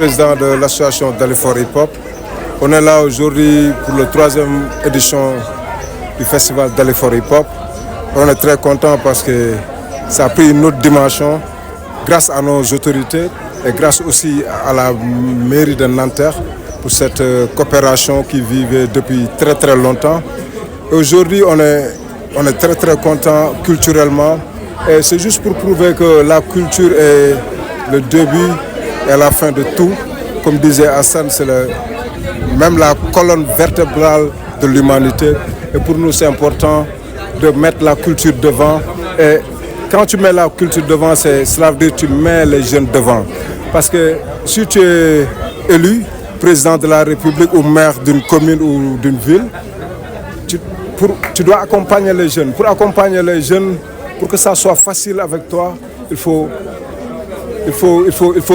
Président de l'association Dalifort Hip Hop. On est là aujourd'hui pour la 3e édition du festival Dalifort Hip Hop. On est très content parce que ça a pris une autre dimension grâce à nos autorités et grâce aussi à la mairie de Nanterre pour cette coopération qui vivait depuis très longtemps. Aujourd'hui, on est très content culturellement et c'est juste pour prouver que la culture est le début et la fin de tout. Comme disait Hassan, c'est même la colonne vertébrale de l'humanité. Et pour nous, c'est important de mettre la culture devant. Et quand tu mets la culture devant, cela veut dire que tu mets les jeunes devant. Parce que si tu es élu président de la République ou maire d'une commune ou d'une ville, tu dois accompagner les jeunes. Pour accompagner les jeunes, pour que ça soit facile avec toi, il faut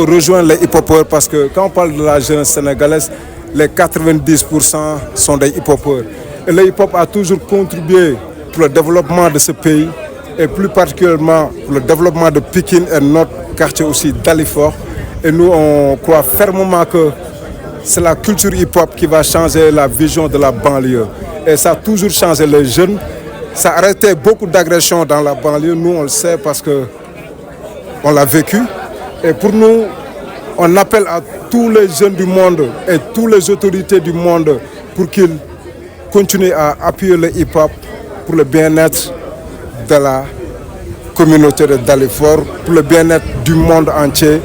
rejoindre les hip-hopeurs parce que quand on parle de la jeunesse sénégalaise, les 90% sont des hip-hopeurs. Et le hip-hop a toujours contribué pour le développement de ce pays et plus particulièrement pour le développement de Pikine et notre quartier aussi Dalifort. Et nous, on croit fermement que c'est la culture hip-hop qui va changer la vision de la banlieue. Et ça a toujours changé les jeunes. Ça a arrêté beaucoup d'agressions dans la banlieue. Nous, on le sait parce qu'on l'a vécu. Et pour nous, on appelle à tous les jeunes du monde et toutes les autorités du monde pour qu'ils continuent à appuyer le hip-hop pour le bien-être de la communauté de Dalifort, pour le bien-être du monde entier.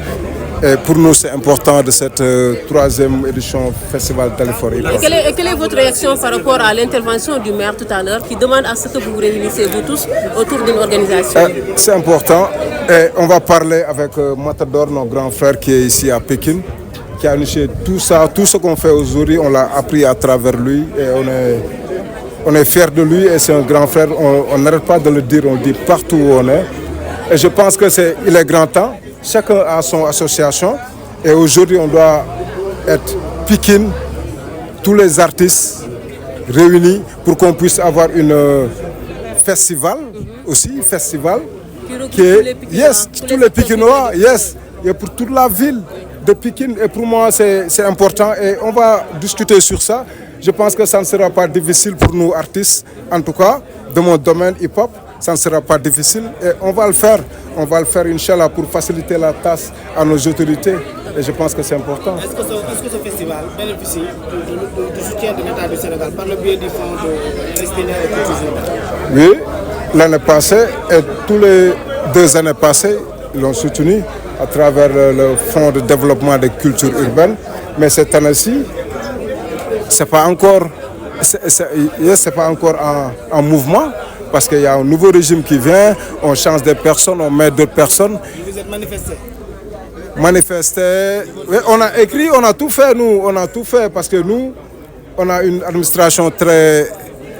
Et pour nous, c'est important de cette 3e édition Festival Dalifort Hip Hop. Quelle est votre réaction par rapport à l'intervention du maire tout à l'heure qui demande à ce que vous vous réunissez vous tous autour d'une organisation? C'est important et on va parler avec Matador, notre grand frère qui est ici à Pékin, qui a initié tout ça, tout ce qu'on fait aujourd'hui, on l'a appris à travers lui et on est fiers de lui et c'est un grand frère, on n'arrête pas de le dire, on le dit partout où on est. Et je pense qu'il est grand temps. Chacun a son association et aujourd'hui on doit être Pikine, tous les artistes réunis pour qu'on puisse avoir une festival qui est tous les Pikinois, et pour toute la ville de Pikine et pour moi c'est important et on va discuter sur ça. Je pense que ça ne sera pas difficile pour nous artistes, en tout cas de mon domaine hip-hop. Ça ne sera pas difficile et on va le faire. On va le faire, Inch'Allah, pour faciliter la tâche à nos autorités. Et je pense que c'est important. Est-ce que ce festival bénéficie du soutien de l'État du Sénégal par le biais du fonds de destiné aux cultures urbaines? Oui, l'année passée et tous les 2 années passées, ils l'ont soutenu à travers le fonds de développement des cultures urbaines. Mais cette année-ci, c'est pas encore en mouvement. Parce qu'il y a un nouveau régime qui vient, on change des personnes, on met d'autres personnes. Vous êtes manifesté. Oui, on a écrit, on a tout fait, nous. On a tout fait parce que nous, on a une administration très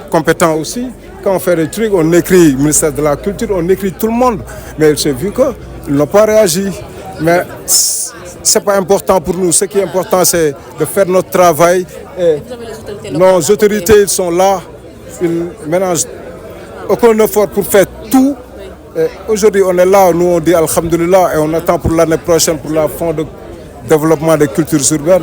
compétente aussi. Quand on fait des trucs, on écrit ministère de la Culture, on écrit tout le monde. Mais j'ai vu qu'ils n'ont pas réagi. Mais ce n'est pas important pour nous. Ce qui est important, c'est de faire notre travail. Et nos autorités, ils sont là. Ils ménagent aucun effort pour faire tout. Aujourd'hui, on est là, nous on dit Alhamdulillah et on attend pour l'année prochaine pour le fonds de développement des cultures urbaines.